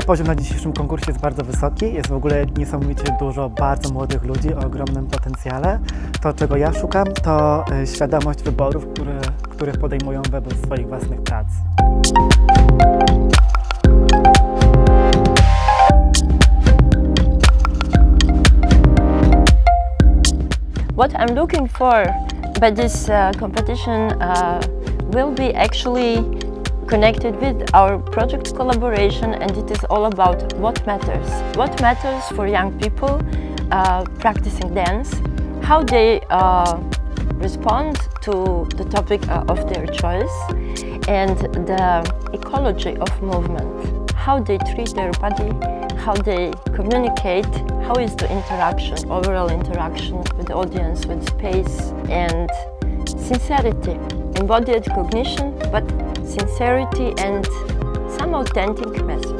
Poziom na dzisiejszym konkursie jest bardzo wysoki, jest w ogóle niesamowicie dużo bardzo młodych ludzi o ogromnym potencjale. To, czego ja szukam, to świadomość wyborów, których podejmują według swoich własnych prac. What I'm looking for by this competition will be actually connected with our project collaboration, and it is all about what matters. What matters for young people practicing dance, how they respond to the topic of their choice, and the ecology of movement, how they treat their body, how they communicate, how is the interaction, overall interaction with the audience, with space, and sincerity, embodied cognition, but sincerity and some authentic message.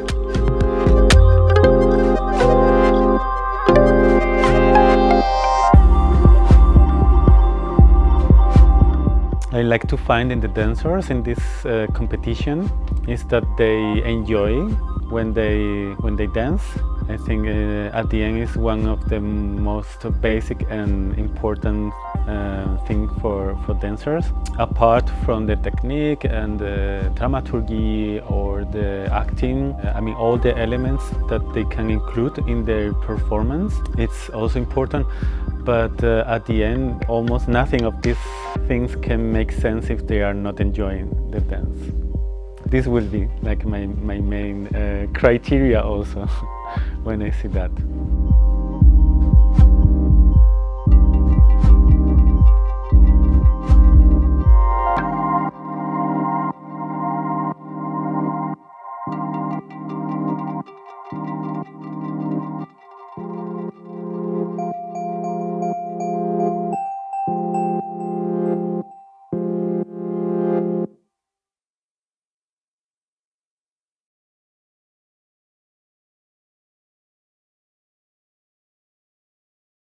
I like to find in the dancers in this competition is that they enjoy when they dance. I think at the end is one of the most basic and important thing for dancers. Apart from the technique and the dramaturgy or the acting, I mean all the elements that they can include in their performance, it's also important. But at the end, almost nothing of these things can make sense if they are not enjoying the dance. This will be like my main criteria also when I see that.